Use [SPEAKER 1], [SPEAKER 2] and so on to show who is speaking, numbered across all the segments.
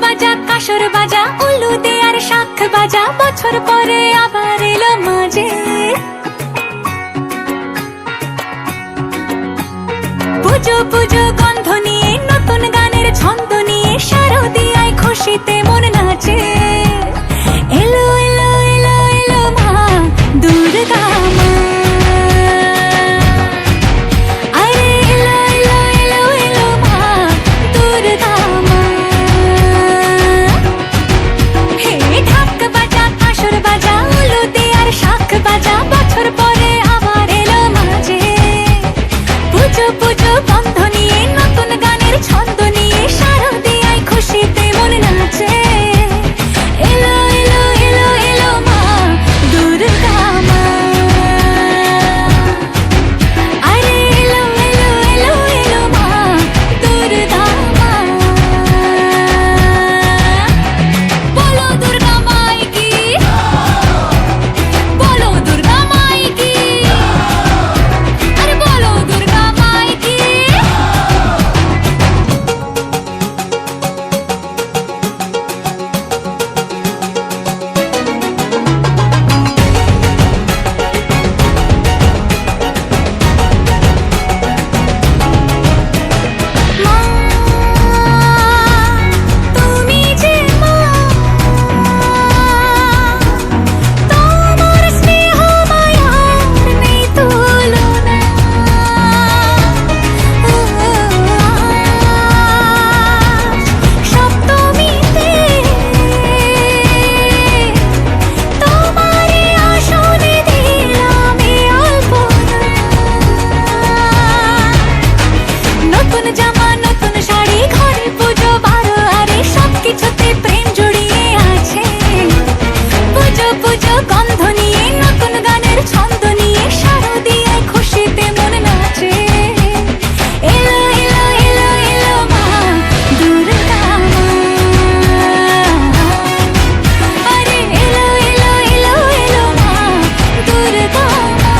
[SPEAKER 1] বাজা কাসর বাজা উলু দে আর শাখ বাজা, বছর পরে আবার এলো মাঝে। পুজো পুজো গন্ধ নিয়ে নতুন গানের ছন্দ নিয়ে শারদিয়ায় খুশিতে মন নাচে। এলো এলো এলো এলো মা দুর্গা মা, আরে এলো এলো এলো এলো মা দুর্গা মা। হে ঢাক বাজা কাসর বাজা উলু দে আর শাখ বাজা, বছর পরে আবার এলো মাঝে। পুজো পুজো গন্ধ নিয়ে নতুন গানের ছন্দ নিয়ে শারদিয়ায় খুশিতে মন নাচে। এলো এলো এলো এলো মা দুর্গা মা, আরে এলো এলো এলো এলো মা দুর্গা মা। বলো দুর্গা মাই কি, বলো দুর্গা মাই কি, আরে বলো দুর্গা মাই কি। মা তুমি যে মা, তোমার স্নেহ মায়ার নেই তুলনা। সপ্তমীতে তোমারে আসনে দিলাম এই অল্পনা। নতুন জামা নতুন শাড়ি ঘরে পুজো বারো, আরে সবকিছুতে প্রেম জড়িয়ে আছে। পুজো পুজো গন্ধ নিয়ে নতুন গানের ছন্দ নিয়ে শারদিয়ায় খুশিতে মন নাচে। এলো এলো এলো এলো মা দুর্গা মা, আরে এলো এলো এলো এলো মা দুর্গা মা।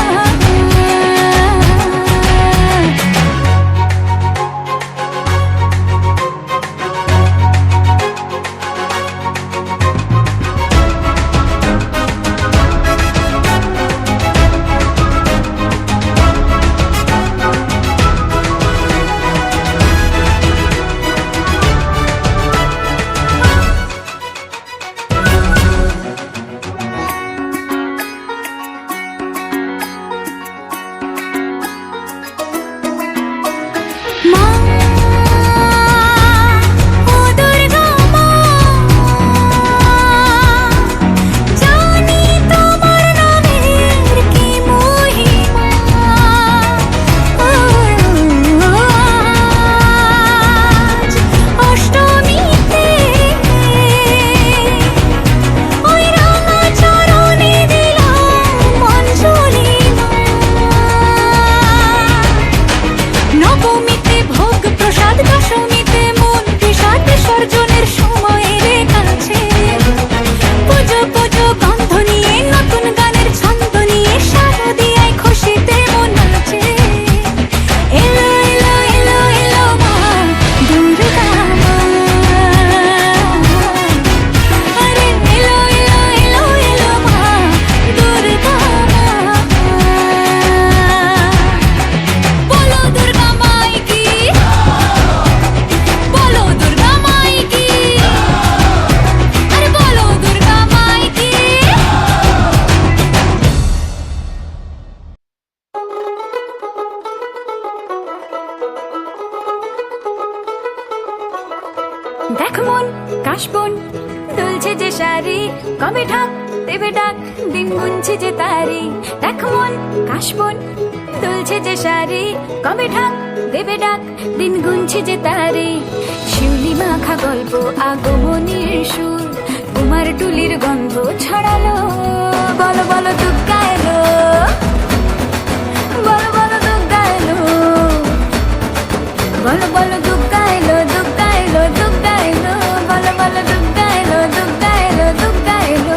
[SPEAKER 1] মা ও দুর্গা মা, জানি তোমার নামের কি মহিমা। আজ অষ্টমীতে ওই রাঙা চরণে দিলাম অঞ্জলি মা। নবমীতে ভোগ প্রসাদ, দশমীতে মন বিষাদ বিসর্জনের সময় এলে কাছে। পুজো পুজো গন্ধ নিয়ে নতুন গানের ছন্দ নিয়ে শারদিয়ায় খুশিতে মন নাচে। এলো এলো এলো এলো মা দুর্গা মা, আরে এলো এলো এলো এলো মা দুর্গা মা। বলো দুর্গা মাই কি, বলো দুর্গা মাই কি, আরে বলো দুর্গা মাই কি। দেখ মন কাশবন দুলছে যে শাড়ি, কবে ঢাক দেবে ডাক দিন গুনছে যে তারি। দেখ মন কাশবন দুলছে যে শাড়ি, কবে ঢাক দেবে ডাক দিন গুনছে যে তারি। শিউলি মাখা গল্প আগমনীর সুর, তোমার টুলির গন্ধ ছড়ালো। বলো বলো দুর্গা এলো, বলো বলো দুর্গা এলো, বলো বলো দুর্গা এলো দুর্গা এলো দুর্গা এলো, বলো বলো দুর্গা এলো দুর্গা এলো দুর্গা এলো।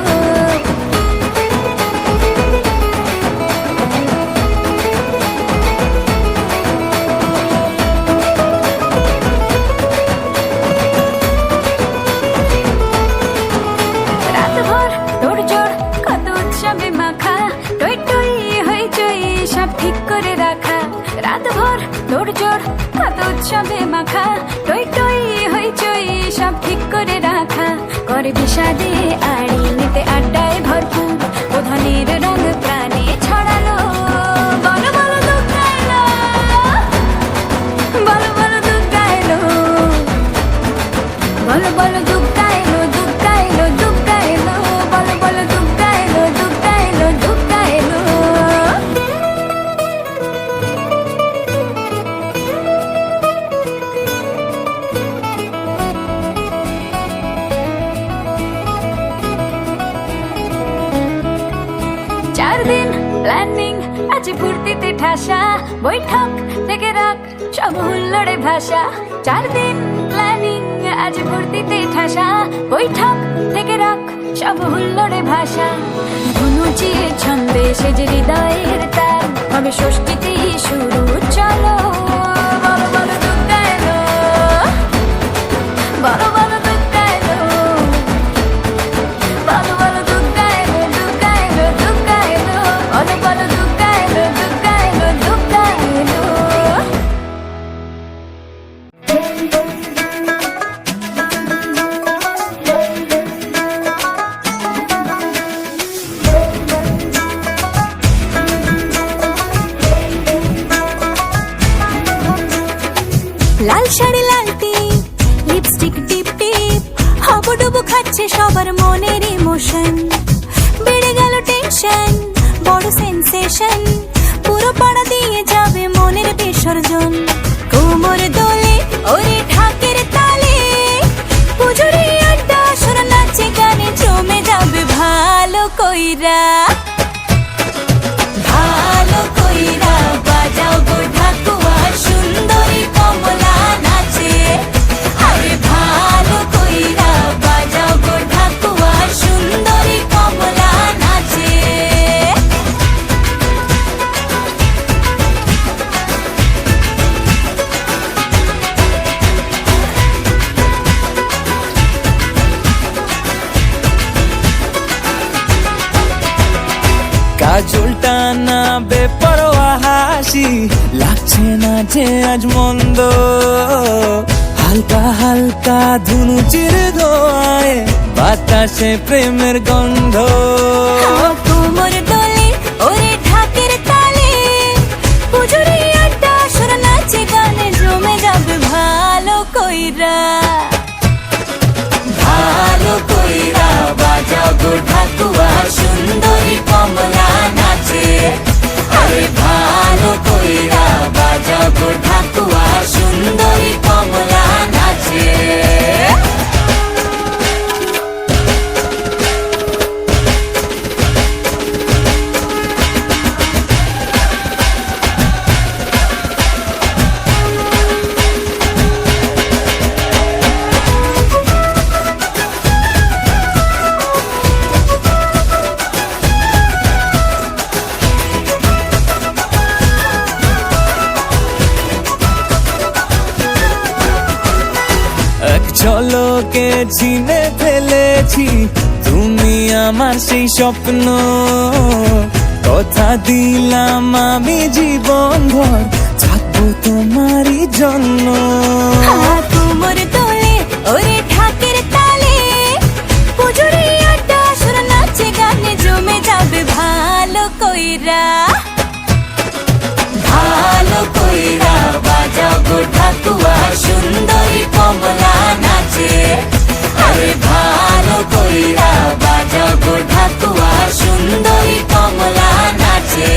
[SPEAKER 1] করে বিষাদে আড়ি নিতে আড্ডায় ভরপুর প্রধানের রঙ প্রাণে ছড়ালো বলো বলো দুগ্গা এলো বলো বলো দুগ্গা এলো বলো বলো দুগ্গা এলো দুগ্গা এলো দুগ্গা এলো বলো বলো দুগ্গা এলো দুগ্গা এলো দুগ্গা এলো চার দিন প্ল্যানিং আছে ফুর্তিতে ঠাসা বৈঠক থেকে রাখ সব হুল্লোড়ে ভাষা চার দিন প্ল্যানিং আজ ফুর্তিতে ঠাসা বৈঠক থেকে রাখ সব হুল্লোড়ে ভাষা ধনুচিয়ে ছন্দে সেজে হৃদয়ের তার হবে ষষ্ঠীতেই শুরু চলো বলো বলো দুগ্গা এলো বলো বলো দুগ্গা এলো বলো বলো দুগ্গা এলো দুগ্গা এলো দুগ্গা এলো বলো বলো দুগ্গা এলো দুগ্গা এলো দুগ্গা এলো লাল শাড়ি লাল টিপ লিপস্টিক টিপ টিপ হাবুডুবু খাচ্ছে সবার মনের ইমোশন বেড়ে গেল টেনশন বড় সেন্সেশন পুরো পাড়া দিয়ে যাবে মনের বিসর্জন কোমর দোলে ওরে ঢাকের তালে পুজোরে আড্ডা সুর নাচে গানে জমে যাবে ভালো কইরা ভালো কইরা বাজাও গো ঢাকুয়া সুন্দরী কমলা নাচে আরে ভালো কইরা বাজাও গো ঢাকুয়া সুন্দরী কমলা নাচে
[SPEAKER 2] কাজলটা না বেপরোয়া হাসি লাগছে না যে আজ মন্দ হালকা হালকা ধুনুচির ধোঁয়ায় বাতাসে প্রেমের গন্ধ
[SPEAKER 1] কোমর দোলে ওরে ঢাকের তালে পুজোরে আড্ডা সুর নাচে গানে জমে যাবে ভালো কইরা ভালো কইরা বাজাও গো ঢাকুয়া সুন্দরী কমলা নাচে আরে ভালো কইরা বাজাও গো ঢাকুয়া সুন্দরী কমলা নাচে
[SPEAKER 2] এক ঝলকে চিনে ফেলেছি তুমি আমার সেই স্বপ্ন কথা দিলাম আমি জীবন ভর থাকবো তোমারই জন্য
[SPEAKER 1] কোমর দোলে ওরে ঢাকের তালে পুজোরে আড্ডা সুর নাচে গানে জমে যাবে ভালো কইরা ভালো কইরা বাজাও গো ঢাকুয়া সুন্দরী কমলা নাচে আরে ভালো কইরা বাজাও গো ঢাকুয়া সুন্দরী কমলা নাচে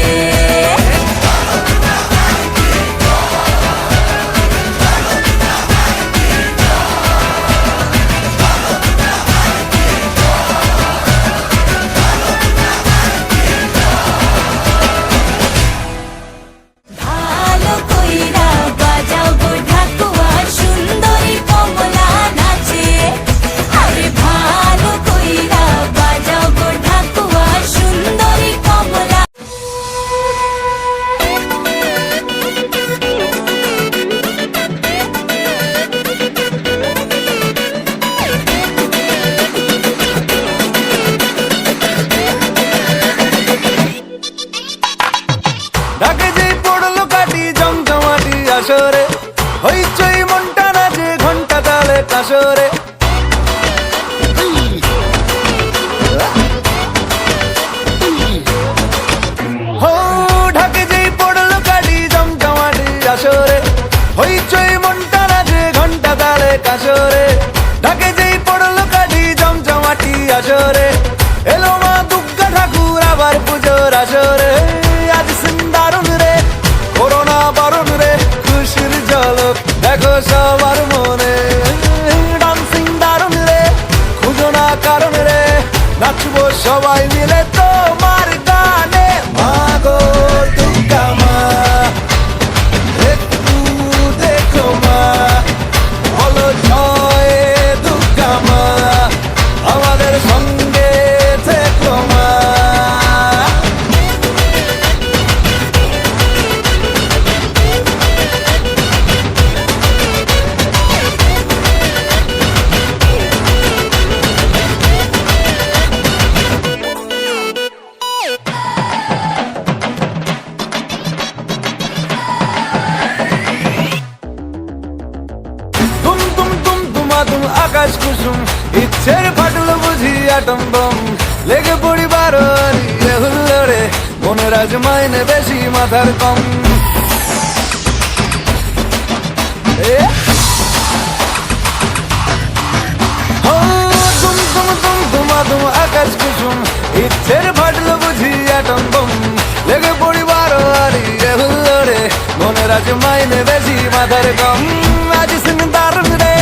[SPEAKER 1] ভালো কইরা বাজাও গো ঢাকুয়া সুন্দরী কমলা নাচে
[SPEAKER 2] সবাই মিলে তোমার গানে মাগো দুর্গা মা একটু দেখো মা বলো জয় দুর্গা মা আমাদের সঙ্গে থেকো মা। তুম তুম তুম তুমা তুম আকাশ কুসুম ইচ্ছের ফাটলো বুঝি আটম বম লেগে পড়ি বারোয়ারি হুল্লোড়ে মনের আজ মাইনে বেশি মাথার কম এ ও তুম তুম তুম তুমা তুম আকাশ কুসুম ইচ্ছের ফাটলো বুঝি আটম বম লেগে পড়ি বারোয়ারি হুল্লোড়ে মনের আজ মাইনে বেশি মাথার কম আজ সিং দারুণ রে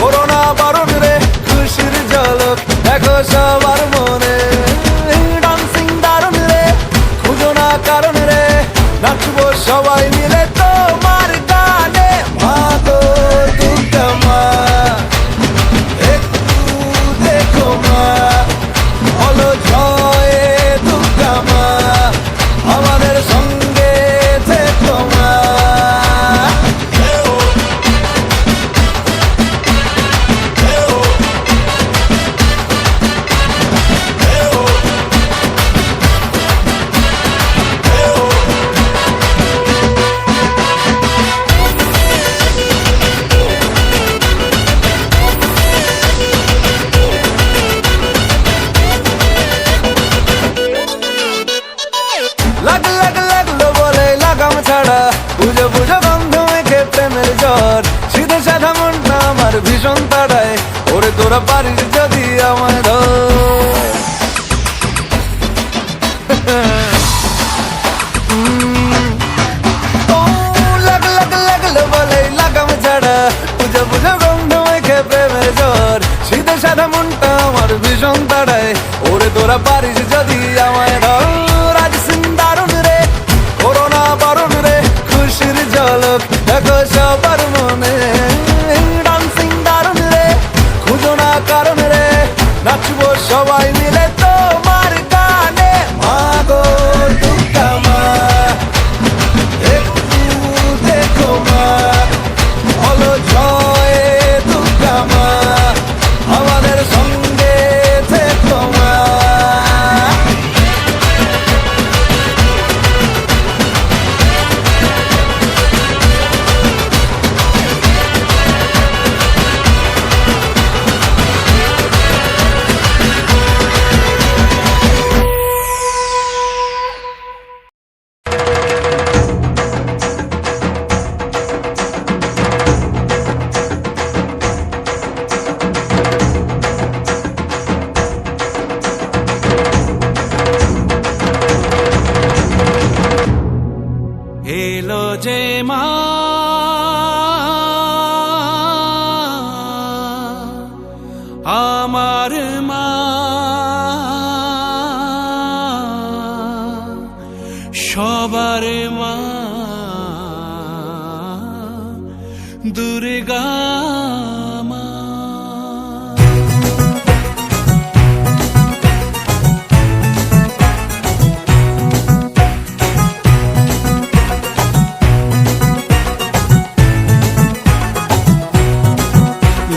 [SPEAKER 2] করোনা বারণ রে খুশির ঝলক দেখো সবার মনে ডান্সিং দারুণ রে খুঁজো না কারণ রে নাচবো সবাই মিলে তোমার গানে মা গো দুর্গা মা একটু দেখো মা বলো জয় দুর্গা মা আমাদের সঙ্গে থেকো মা। লাগ লাগ লাগলো বলে লাগাম ছাড়া পুজো পুজো গন্ধ মেখে প্রেমের জ্বর সিধে সাধা মনটা আমার ভীষণ তাড়ায় ওরে তোরা পারিস যদি আমায় ধর ও লাগ লাগ লাগলো বলে লাগাম ছাড়া পুজো পুজো গন্ধ মেখে প্রেমের জ্বর সিধে সাধা মনটা আমার ভীষণ তাড়ায় ওরে তোরা পারিস যদি আমায় ধর আজ দারুণ রে করোনা বারণ রে খুশির ঝলক দেখো সবার মনে ডান্সিং দারুণ রে খুঁজো না কারণ রে নাচবো সবাই মিলে তোমার গানে মা গো দুর্গা মা একটু দেখো মা বলো জয় দুর্গা মা আমাদের সঙ্গে থেকো মা।
[SPEAKER 3] এলো যে মা আমার মা সবার মা দুর্গা মা।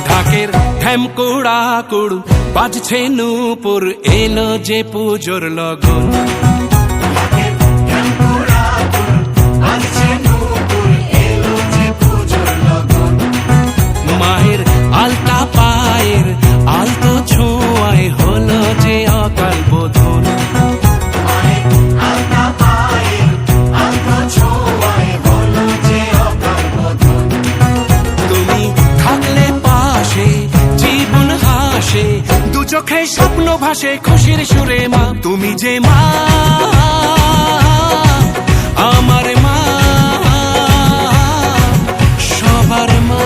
[SPEAKER 3] ঢাকের ঢ্যামকুড়া কুড়ু বাজছে নূপুর এলো যে পুজোর লগন মায়ের আলতা পায়ের আলতো ছোঁয়ায় হলো যে অকাল বোধন তুমি থাকলে পাশে জীবন হাসে দু চোখে স্বপ্ন ভাসে খুশির সুরে মা তুমি যে মা আমার মা সবার মা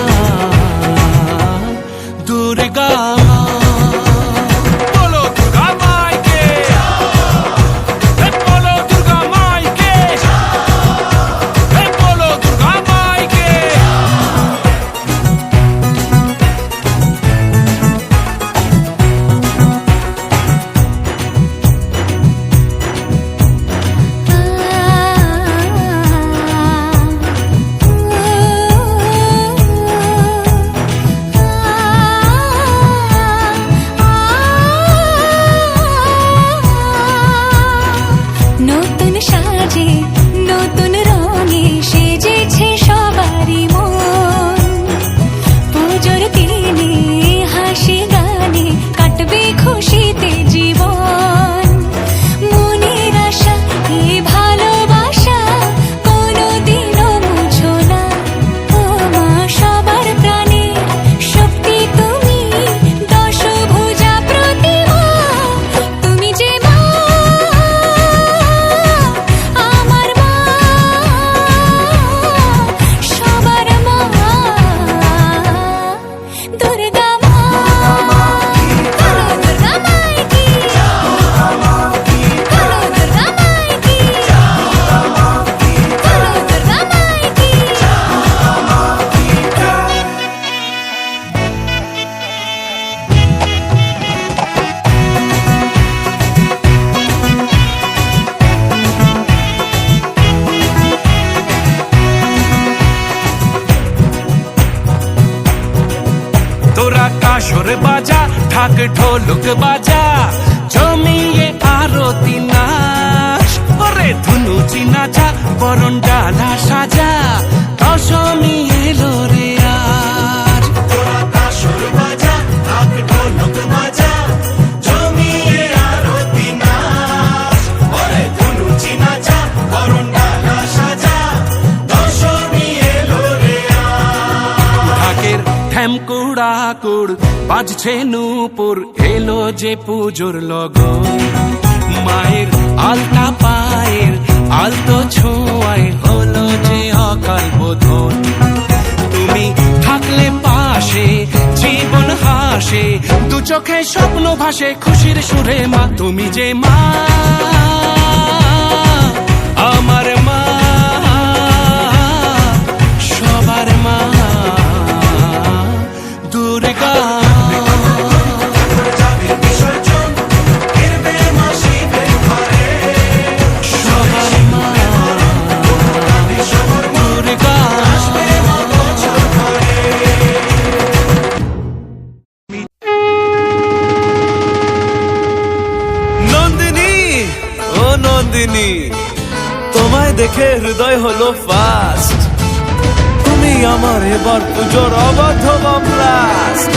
[SPEAKER 3] দুর্গা মা। বলো দুর্গা মাইকে বাজা ঢাক ঢোলক বাজা জমিয়ে আরতি নাচ ওরে ধুনু চিনা যা বরণ ডালা সাজা দশমী এলো রে আজ তোরা তাসর বাজা ঢাক ঢোলক বাজা জমিয়ে আরতি নাচ ওরে ধুনু চিনা যা বরণ ডালা সাজা দশমী এলো রে আজ ঢাকের ঠ্যামকুড়া কুড় বাজছে নূপুর এলো যে পুজোর লগন মায়ের আলতা পায়ের আলতো ছোঁয়ায় হলো যে অকাল বোধন তুমি থাকলে পাশে জীবন হাসে দু চোখে স্বপ্ন ভাসে খুশির সুরে মা তুমি যে মা আমার মা সবার মা দুর্গা
[SPEAKER 2] তোমায় দেখে হৃদয় হলো ফাস্ট তুমি আমার এবার পুজোর অবাধ ব্লাস্ট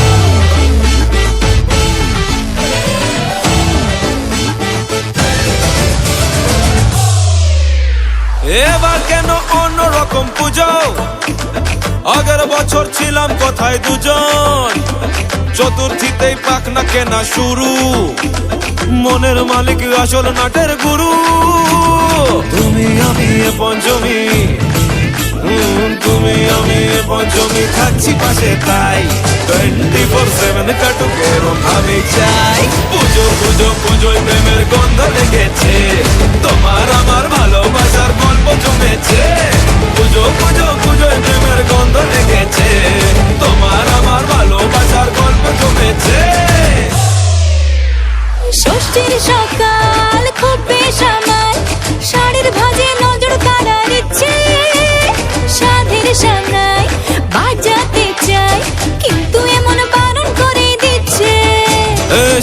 [SPEAKER 2] এবার কেন অন্যরকম পুজো আগের বছর ছিলাম কোথায় দুজন চতুর্থীতেই পাখনা কেনা শুরু মনের মালিক আসল নাটের গুরু তুমি আমি এ পঞ্চমী তুমি আমি এ পঞ্চমী থাকছি পাশে তাই 24/7 কাটুক এরম আমি চাই পুজো পুজো পুজোয় প্রেমের গন্ধ লেগেছে তোমার আমার ভালোবাসার গল্প জমেছে পুজো পুজো পুজোয় প্রেমের গন্ধ লেগেছে তোমার আমার ভালোবাসার গল্প জমেছে
[SPEAKER 1] ষষ্ঠীর সকাল খুব বেসামাল শাড়ির ভাজে নজর কাড়ার ইচ্ছে সাধের সামনায় বাজাতে চাই কিন্তু এমন বারণ করে দিচ্ছে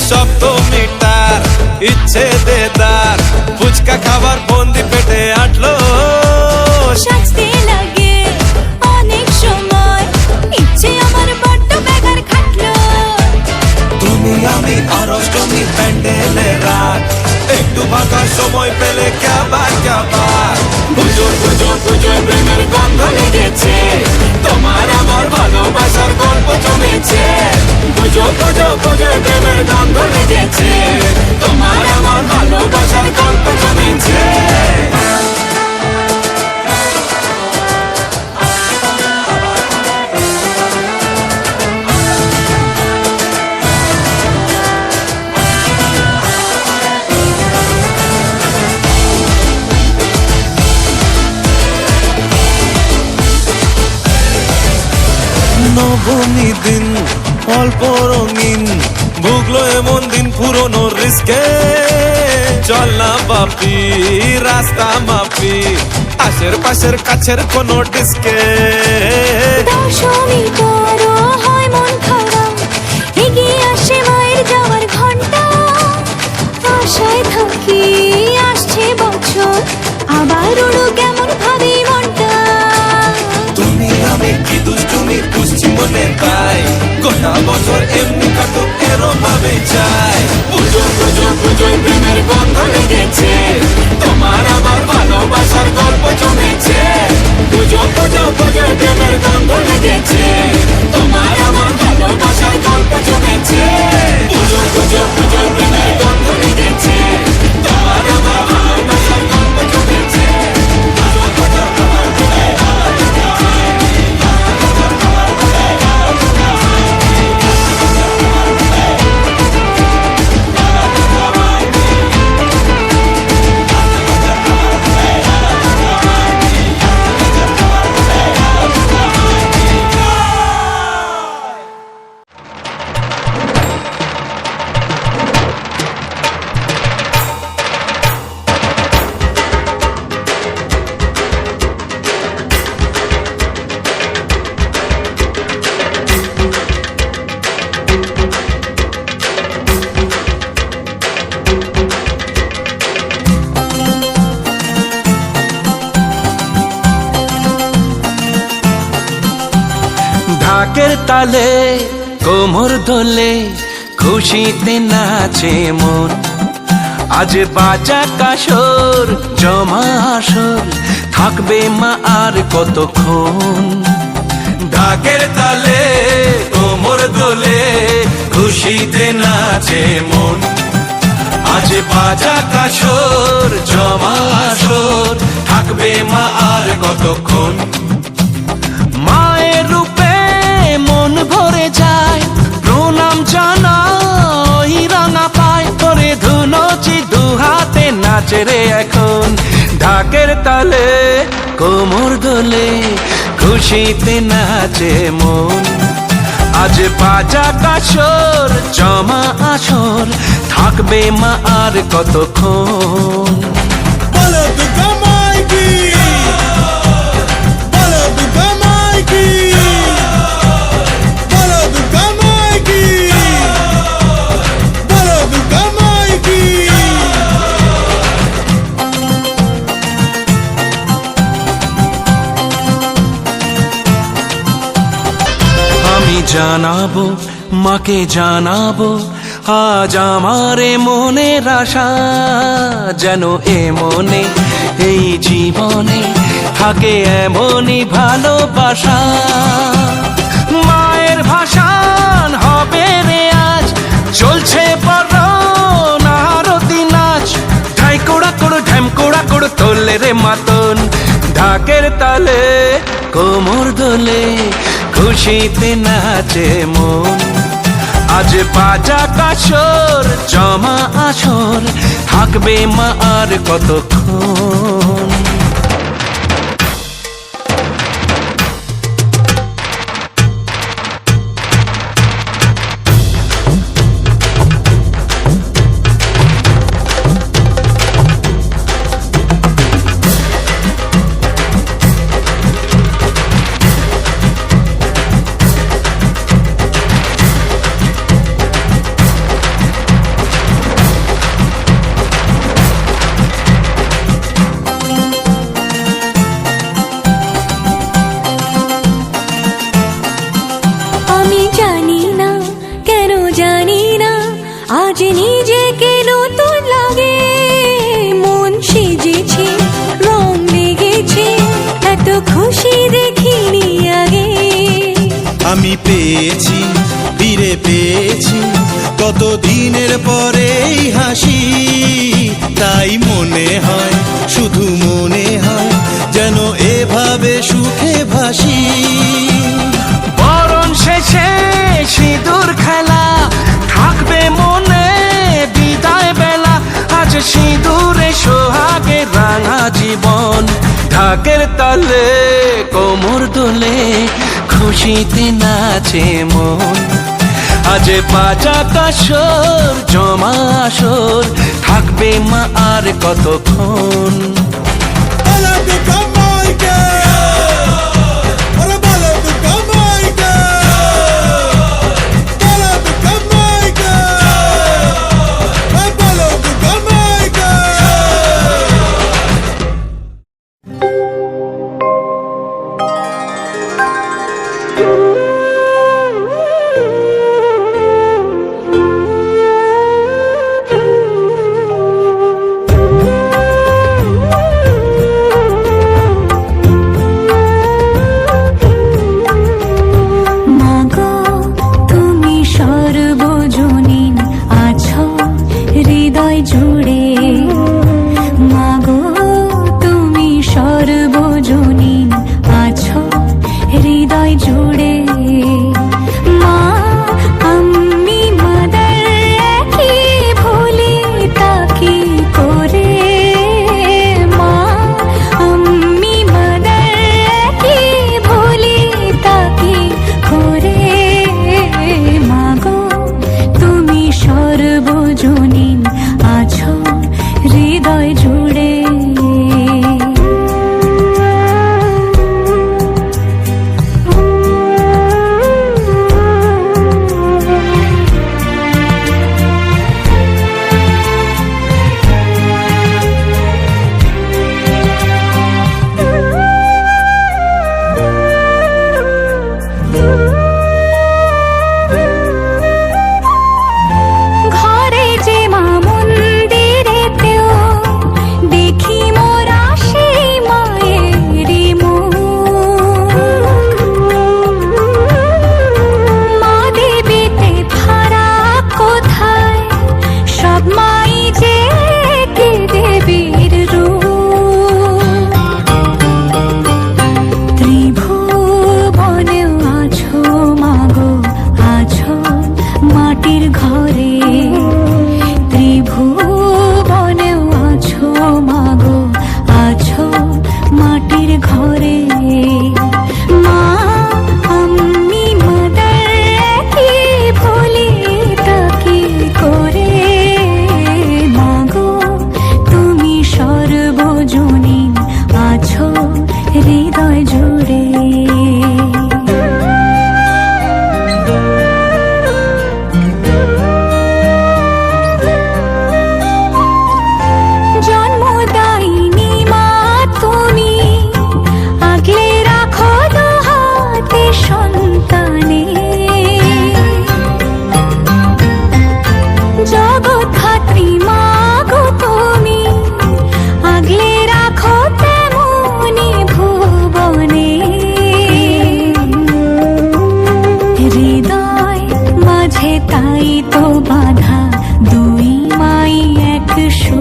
[SPEAKER 2] সপ্তমীটার ইচ্ছে দেদার ফুচকা খাবার বন্দি পেটে আটলো
[SPEAKER 1] সাজতে লাগে অনেক সময় ইচ্ছে আমার বড্ড বেগার খাটলো
[SPEAKER 2] তুমি আমি আর অষ্টমী প্যান্ডেলে রাত একটু ফাঁকা সময় পেলে ক্যাবার পুজো পুজো পুজোয় প্রেমের গন্ধ লেগেছে তোমার আমার ভালোবাসার গল্প জমেছে পুজো পুজো পুজোয় প্রেমের গন্ধ লেগেছে তোমার আমার ভালোবাসার গল্প জমেছে নবমী দিন অল্প রঙিন ভুগলো এমন দিন পুরনো রিস্কে চল না বাপি রাস্তা মাপি আশের পাশের কাছের কোনো ডিস্কে
[SPEAKER 1] দশমী বড় হয় মন খারাপ এগিয়ে আসে মায়ের যাওয়ার ঘন্টা আশায় থাকি আসছে বছর আবার উড়ো কেমন ভাবি মনটা
[SPEAKER 2] তুমি আমি কি দুষ্টুমি বুঝছি মনে তাই গোটা বছর এমনি কাটুক এরম ভাবে চাই পুজো পুজো পুজোয় প্রেমের গন্ধ লেগেছে তোমার আমার ভালোবাসার গল্প জমেছে পুজো পুজো পুজোয় প্রেমের গন্ধ লেগেছে তোমার আমার ভালোবাসার গল্প জমেছে পুজো পুজো পুজোয় প্রেমের গন্ধ লেগেছে তোমার আমার ভালোবাসার গল্প জমেছে পুজো পুজো
[SPEAKER 3] তালে কোমর দোলে খুশিতে নাচে মন আজ বাজা কাসর জমা আসর থাকবে মা আর কতক্ষণ ঢাকের তালে কোমর দোলে খুশিতে নাচে মন আজ বাজা কাসর জমা আসর থাকবে মা আর কতক্ষণ মায়ের রূপে মন ভরে যায় প্রণাম জানাই রাঙা পায় করে ধুনচি দুহাতে নাচে রে এখন ঢাকের তালে কোমর দোলে খুশিতে নাচে মন আজ বাজা কাসর জমা আসর থাকবে মা আর কতক্ষণ
[SPEAKER 4] বলো দুর্গা মাইকি বলো দুর্গা মাইকি বলো দুর্গা মাইকি বলো দুর্গা মাইকি
[SPEAKER 3] আমি জানাবো মাকে জানাবো আজ আমারে মনের আশা যেন এ মনে এই জীবনে থাকে এমনই ভালোবাসা মায়ের ভাষান হবে রে আজ চলছে বরণ আরতি নাচ ঢাই কোড়া কোড় ঢ্যাম কোড়া কোড় তোলে রে মাতন ঢাকের তালে কোমর দোলে খুশিতে নাচে মন আজ বাজা কাসর জমা আসর থাকবে মা আর কতক্ষণ
[SPEAKER 1] আমি জানি না কেন জানি না আজ নিজেকে নতুন লাগে মন সেজেছে রং লেগেছে এত খুশি দেখিনি আগে
[SPEAKER 4] আমি পেয়েছি ফিরে পেয়েছি কত দিনের পরে এই হাসি তাই মনে হয় শুধু মনে হয় যেন এভাবে সুখে ভাসি
[SPEAKER 3] বরণ শেষে সিঁদুর খেলা থাকবে মনে বিদায় বেলা আজ সিঁদুরে সোহাগে রাঙা জীবন ঢাকের তালে কোমর দোলে খুশিতে নাচে মন আজ বাজা কাসর জমা আসর থাকবে মা আর কতক্ষণ
[SPEAKER 4] বলো দুর্গা মাইকি বলো দুর্গা মাইকি বলো দুর্গা মাইকি বলো দুর্গা মাইকি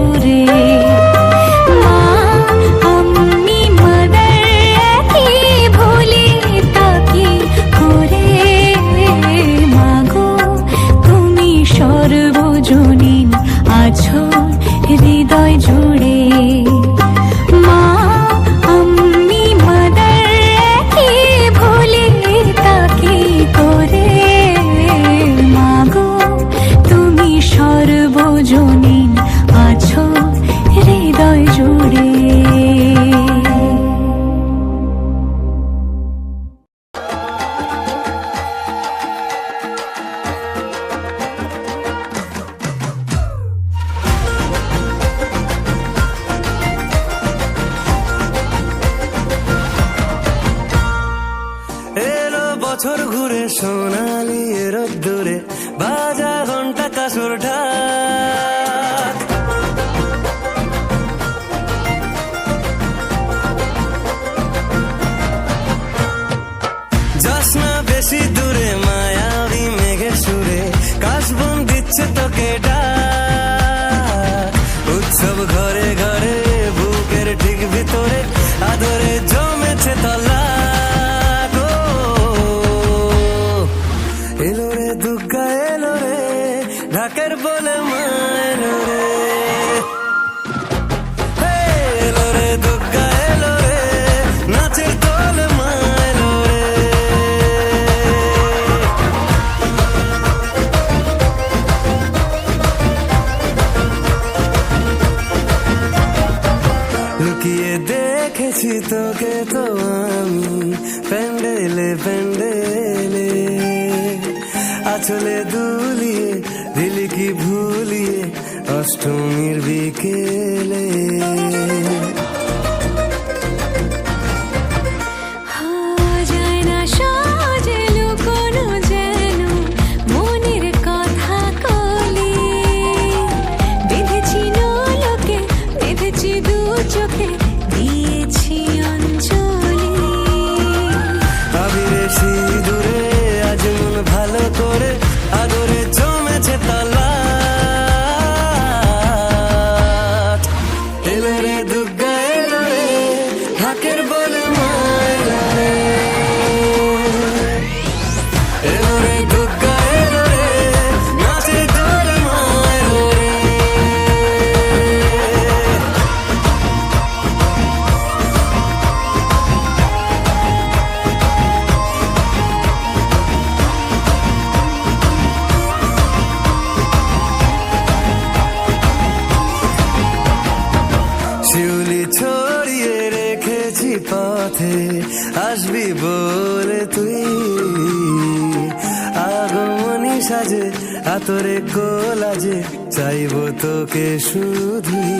[SPEAKER 1] জুড়ে মা আমি মাদার কি ভুলি তাকে করে মাগো তুমি সর্বজনীন আছো হৃদয় জুড়ে মা আমি মাদার কি ভুলি তাকে করে মাগো তুমি সর্বজনীন আছো হৃদয় জুড়ে।
[SPEAKER 5] এলো বছর ঘুরে সোনালি রোদ্দুরে বাজা ঘন্টা কাসুর ঢাক যাস না বেশি দূরে মায়াবী মেঘের সুরে কাশবন দিচ্ছে তোকে ডাক উৎসব ঘরে ঘরে বুকের ঠিক ভিতরে আদরে জমেছে তলা এলো রে দুর্গা এলো রে ঢাকের বলে মা এলো রে হে, এলো রে দুর্গা এলো রে নাচের দল মা এলো রে লুকিয়ে দেখেছি তোকে তো আমি প্যান্ডেলে প্যান্ডেলে আচলে দুলিয়ে দিলি কি ভুলিয়ে অষ্টমীর বিকেলে
[SPEAKER 1] যায় না সহজে লুকোনো যেন মনের কথা কলি বেঁধেছি লোকে বেঁধেছি দু চোখে দিয়েছি অঞ্জলি
[SPEAKER 5] আবিরে সিঁদুরে আজ মন ভালো করে আদরে জমেছে তালা এলো রে দুর্গা এলো রে ঢাকের বলে মা এলো রে এলো রে দুর্গা এলো রে নাচের দল মা এলো রে শিউলি ছড়িয়ে রেখেছি পথে আসবি বলে তুই আগমনী সাজে আতরে গোলাজে চাইবো তোকে শুধুই